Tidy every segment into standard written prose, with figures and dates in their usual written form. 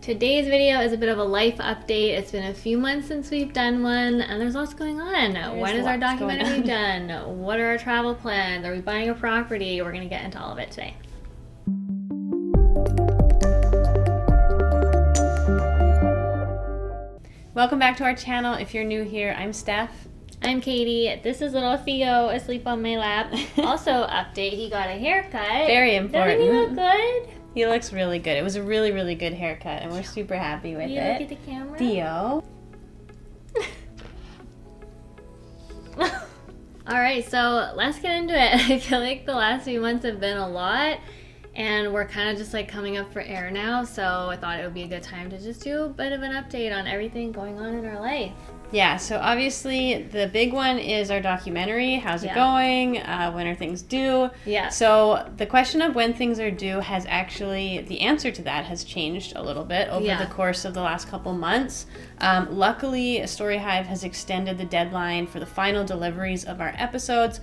Today's video is a bit of a life update. It's been a few months since we've done one, and there's lots going on. When is our documentary done? What are our travel plans? Are we buying a property? We're going to get into all of it today. Welcome back to our channel. If you're new here, I'm Steph. I'm Katie. This is little Theo asleep on my lap. Also, update, he got a haircut. Very important. Doesn't he look good? He looks really good. It was a really, really good haircut, and we're super happy with You it. look at the camera? Theo. Alright, so let's get into it. I feel like the last few months have been a lot, and we're kind of just like coming up for air now, so I thought it would be a good time to just do a bit of an update on everything going on in our life. Yeah, so obviously the big one is our documentary. How's it going? When are things due? Yeah. So the question of when things are due has actually, the answer to that has changed a little bit over the course of the last couple months. Luckily, StoryHive has extended the deadline for the final deliveries of our episodes.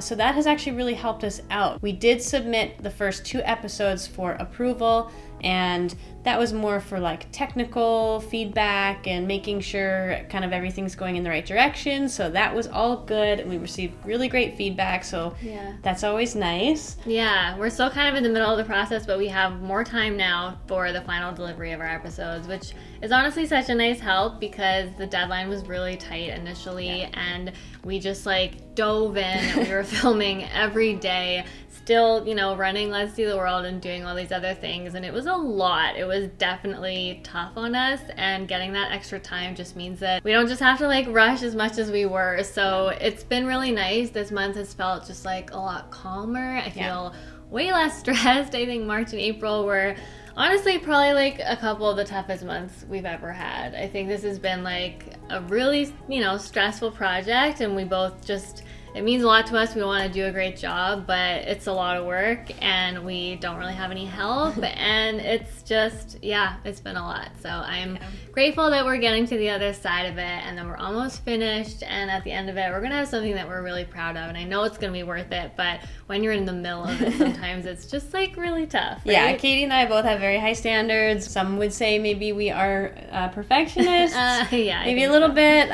So that has actually really helped us out. We did submit the first 2 episodes for approval, and that was more for like technical feedback and making sure kind of everything's going in the right direction. So that was all good, and we received really great feedback, so that's always nice. Yeah, we're still kind of in the middle of the process, but we have more time now for the final delivery of our episodes, which is honestly such a nice help because the deadline was really tight initially, and we just like dove in. We were filming every day, still, you know, running Let's See the World and doing all these other things, and it was a lot. It was definitely tough on us, and getting that extra time just means that we don't just have to like rush as much as we were. So it's been really nice. This month has felt just like a lot calmer. I feel way less stressed. I think March and April were honestly probably like a couple of the toughest months we've ever had. I think this has been like a really, you know, stressful project, and we both just, it means a lot to us. We want to do a great job, but it's a lot of work, and we don't really have any help, and it's just, it's been a lot. So I'm grateful that we're getting to the other side of it, and then we're almost finished, and at the end of it, we're going to have something that we're really proud of, and I know it's going to be worth it, but when you're in the middle of it, sometimes it's just like really tough, right? Yeah, Katie and I both have very high standards. Some would say maybe we are perfectionists. Maybe a little bit,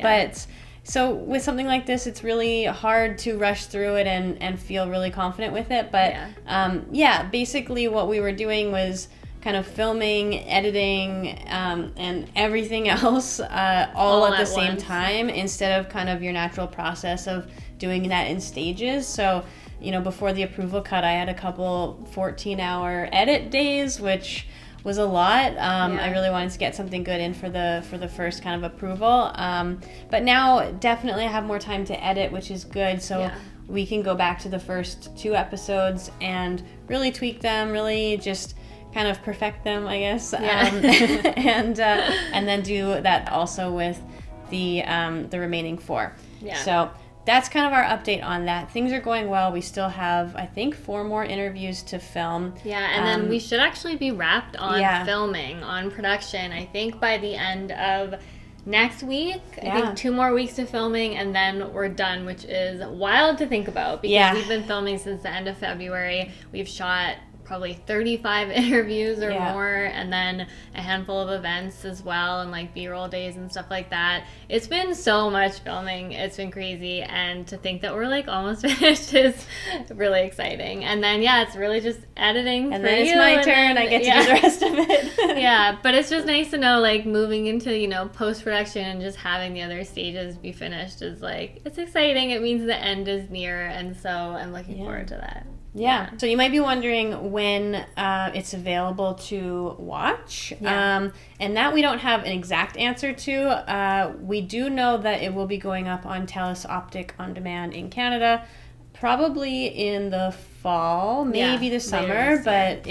but so with something like this, it's really hard to rush through it and feel really confident with it. But basically what we were doing was kind of filming, editing, and everything else all at the same time, instead of kind of your natural process of doing that in stages. So, you know, before the approval cut, I had a couple 14-hour edit days, which was a lot. I really wanted to get something good in for the first kind of approval. But now definitely I have more time to edit, which is good. So we can go back to the first 2 episodes and really tweak them, really just kind of perfect them, I guess. And then do that also with the remaining 4. So that's kind of our update on that. Things are going well. We still have, I think, 4 more interviews to film. And then we should actually be wrapped on filming, on production, I think by the end of next week. I think 2 more weeks of filming, and then we're done, which is wild to think about because we've been filming since the end of February. We've shot probably 35 interviews or more, and then a handful of events as well, and like B-roll days and stuff like that. It's been so much filming. It's been crazy, and to think that we're like almost finished is really exciting. And then it's really just editing, and for then you, it's my turn. I get to do the rest of it. But it's just nice to know, like, moving into, you know, post-production and just having the other stages be finished is like, it's exciting. It means the end is near, and so I'm looking forward to that. So you might be wondering when it's available to watch. And that we don't have an exact answer to. We do know that it will be going up on TELUS Optic On Demand in Canada, probably in the fall, maybe the summer, but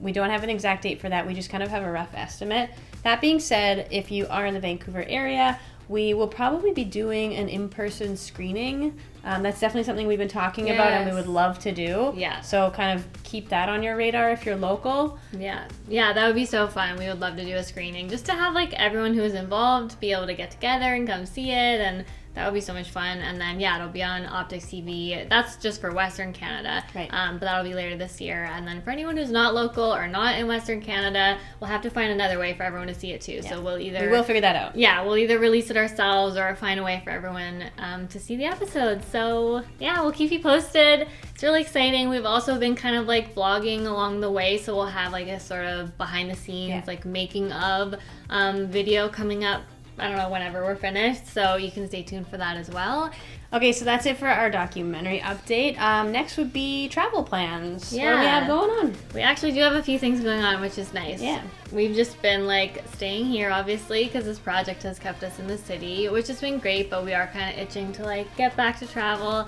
we don't have an exact date for that. We just kind of have a rough estimate. That being said, if you are in the Vancouver area, we will probably be doing an in-person screening. That's definitely something we've been talking about and we would love to do. So kind of keep that on your radar if you're local. Yeah, that would be so fun. We would love to do a screening just to have like everyone who is involved be able to get together and come see it and That would be so much fun. And then, yeah, it'll be on Optics TV. That's just for Western Canada. Right. But that'll be later this year. And then for anyone who's not local or not in Western Canada, we'll have to find another way for everyone to see it too. Yeah. So we will figure that out. Yeah, we'll either release it ourselves or find a way for everyone to see the episodes. So yeah, we'll keep you posted. It's really exciting. We've also been kind of like vlogging along the way. So we'll have like a sort of behind the scenes, like making of video coming up. I don't know, whenever we're finished, so you can stay tuned for that as well. Okay, so that's it for our documentary update. Next would be travel plans. Yeah. What do we have going on? We actually do have a few things going on, which is nice. Yeah. We've just been like staying here, obviously, because this project has kept us in the city, which has been great, but we are kind of itching to like get back to travel.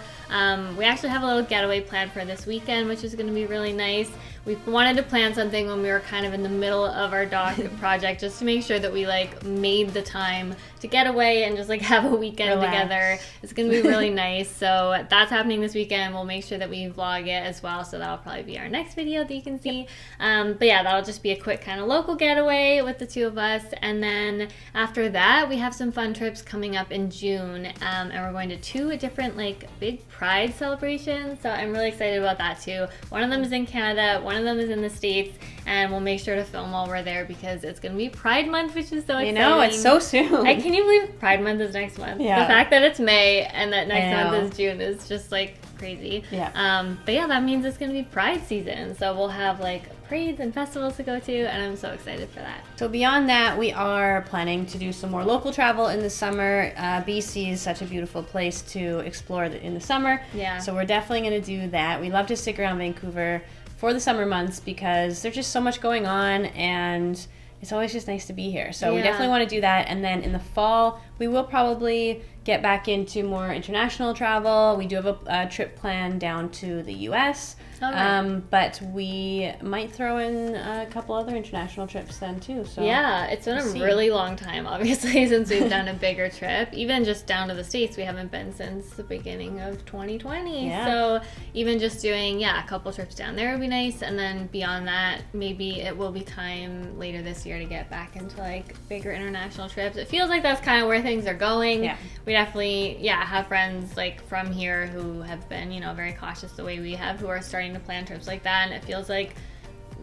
We actually have a little getaway planned for this weekend, which is going to be really nice. We wanted to plan something when we were kind of in the middle of our doc project, just to make sure that we like made the time to get away and just like have a weekend together. It's going to be really nice. So that's happening this weekend. We'll make sure that we vlog it as well. So that'll probably be our next video that you can see. But yeah, that'll just be a quick kind of local getaway with the two of us. And then after that, we have some fun trips coming up in June. And we're going to 2 different like big Pride celebrations. So I'm really excited about that too. One of them is in Canada. One of them is in the States, and we'll make sure to film while we're there because it's going to be Pride Month, which is so exciting. You know, it's so soon. Can you believe Pride Month is next month? Yeah. The fact that it's May and that next month is June is just like crazy. Yeah. But yeah, that means it's going to be Pride season, so we'll have like parades and festivals to go to, and I'm so excited for that. So beyond that, we are planning to do some more local travel in the summer. BC is such a beautiful place to explore in the summer. Yeah. So we're definitely going to do that. We love to stick around Vancouver for the summer months because there's just so much going on and it's always just nice to be here. So we definitely want to do that. And then in the fall, we will probably get back into more international travel. We do have a trip planned down to the U.S., but we might throw in a couple other international trips then too. So yeah, it's been a really long time, obviously, since we've done a bigger trip. Even just down to the States, we haven't been since the beginning of 2020. Yeah. So even just doing, a couple trips down there would be nice. And then beyond that, maybe it will be time later this year to get back into like bigger international trips. It feels like that's kind of where things are going. Yeah. We definitely, have friends like from here who have been, very cautious the way we have, who are starting to plan trips like that. And it feels like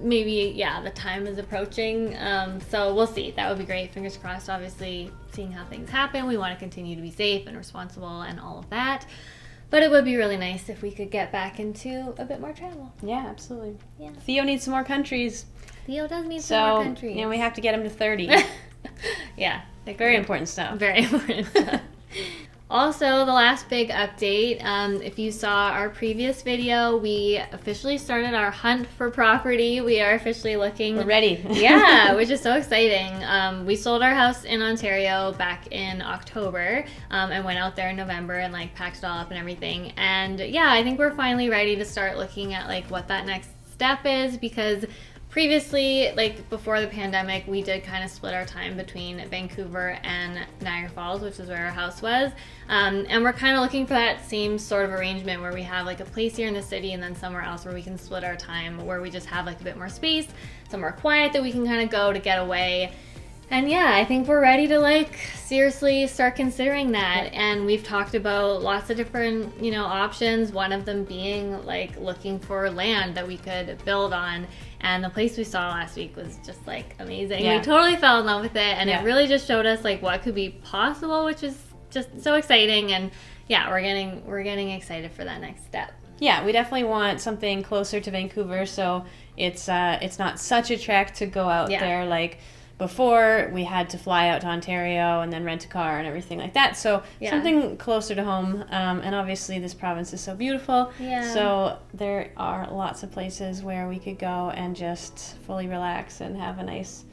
maybe, the time is approaching. So we'll see. That would be great. Fingers crossed, obviously, seeing how things happen. We want to continue to be safe and responsible and all of that. But it would be really nice if we could get back into a bit more travel. Yeah, absolutely. Yeah. Theo needs some more countries. Theo does need some more countries. And we have to get him to 30. Yeah. Very important stuff. Very important stuff. Also, the last big update, if you saw our previous video, we officially started our hunt for property. We are officially looking. We're ready. Yeah, which is so exciting. We sold our house in Ontario back in October and went out there in November and like packed it all up and everything. And I think we're finally ready to start looking at like what that next step is, because previously, like before the pandemic, we did kind of split our time between Vancouver and Niagara Falls, which is where our house was. And we're kind of looking for that same sort of arrangement where we have like a place here in the city and then somewhere else where we can split our time, where we just have like a bit more space, somewhere quiet that we can kind of go to get away. And I think we're ready to like seriously start considering that. And we've talked about lots of different, options. One of them being like looking for land that we could build on. And the place we saw last week was just like amazing. Yeah. We totally fell in love with it, and it really just showed us like what could be possible, which is just so exciting. And we're getting excited for that next step. Yeah, we definitely want something closer to Vancouver, so it's not such a trek to go out there like before. We had to fly out to Ontario and then rent a car and everything like that. So something closer to home. And obviously this province is so beautiful. Yeah. So there are lots of places where we could go and just fully relax and have a nice,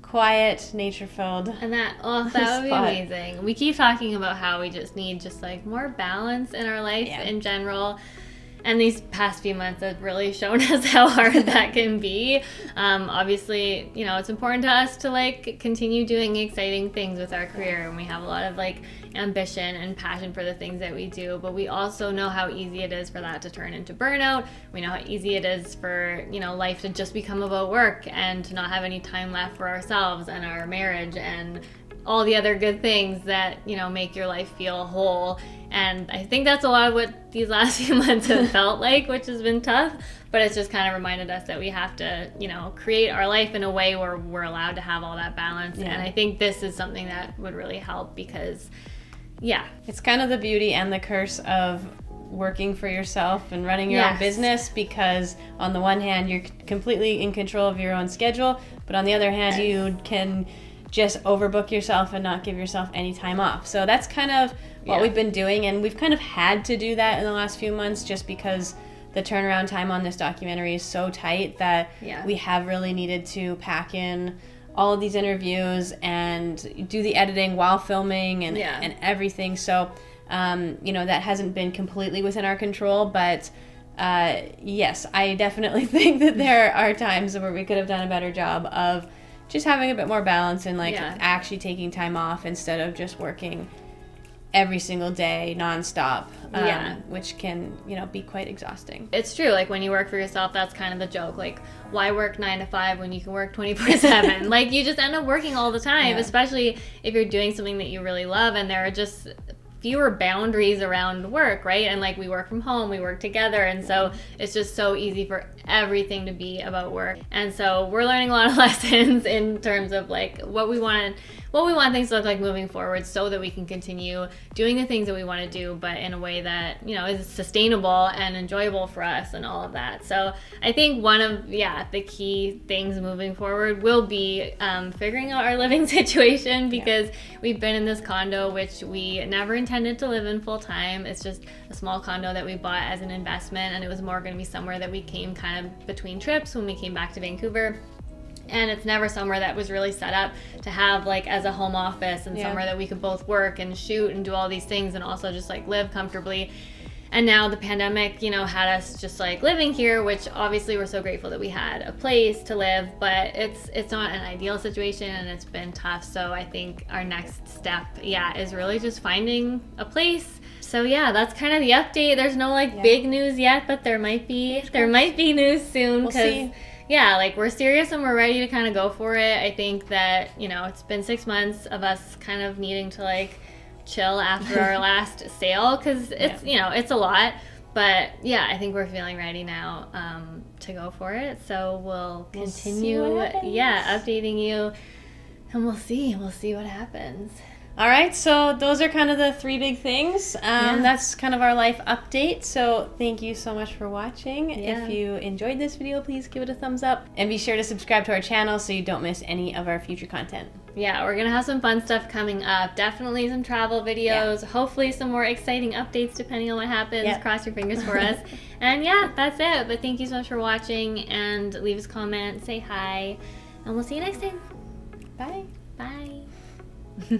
quiet, nature-filled and that would be amazing. We keep talking about how we just need like more balance in our life in general. And these past few months have really shown us how hard that can be. Obviously, it's important to us to like continue doing exciting things with our career, and we have a lot of like ambition and passion for the things that we do, but we also know how easy it is for that to turn into burnout. We know how easy it is for, life to just become about work and to not have any time left for ourselves and our marriage and all the other good things that, you know, make your life feel whole. And I think that's a lot of what these last few months have felt like, which has been tough. But it's just kind of reminded us that we have to, you know, create our life in a way where we're allowed to have all that balance. And I think this is something that would really help because, it's kind of the beauty and the curse of working for yourself and running your own business, because on the one hand, you're completely in control of your own schedule, but on the other hand, you can just overbook yourself and not give yourself any time off. So that's kind of what we've been doing, and we've kind of had to do that in the last few months just because the turnaround time on this documentary is so tight that we have really needed to pack in all of these interviews and do the editing while filming and everything. So, you know, that hasn't been completely within our control, but yes, I definitely think that there are times where we could have done a better job of just having a bit more balance and actually taking time off instead of just working every single day nonstop, which can, you know, be quite exhausting. It's true. Like when you work for yourself, that's kind of the joke. Like, why work 9 to 5 when you can work 24/7? Like, you just end up working all the time, especially if you're doing something that you really love, and there are just fewer boundaries around work, right? And like, we work from home, we work together, and so it's just so easy for everything to be about work. And so we're learning a lot of lessons in terms of like what we want things to look like moving forward, so that we can continue doing the things that we want to do, but in a way that, you know, is sustainable and enjoyable for us and all of that. So I think one of the key things moving forward will be figuring out our living situation, because we've been in this condo which we never intended to live in full time. It's just a small condo that we bought as an investment, and it was more going to be somewhere that we came kind of between trips when we came back to Vancouver. And it's never somewhere that was really set up to have like as a home office, and somewhere that we could both work and shoot and do all these things and also just like live comfortably. And now the pandemic, you know, had us just like living here, which obviously we're so grateful that we had a place to live, but it's not an ideal situation, and it's been tough. So I think our next step, is really just finding a place. So that's kind of the update. There's no like big news yet, but there might be news soon. We'll see. Like we're serious and we're ready to kind of go for it. I think that, you know, it's been 6 months of us kind of needing to like chill after our last sale, because it's, you know, it's a lot. But I think we're feeling ready now to go for it. So we'll continue, updating you, and we'll see what happens. All right, so those are kind of the 3 big things. That's kind of our life update. So thank you so much for watching. If you enjoyed this video, please give it a thumbs up. And be sure to subscribe to our channel so you don't miss any of our future content. We're going to have some fun stuff coming up. Definitely some travel videos. Hopefully some more exciting updates depending on what happens. Cross your fingers for us. And that's it. But thank you so much for watching. And leave us a comment, say hi. And we'll see you next time. Bye. Bye.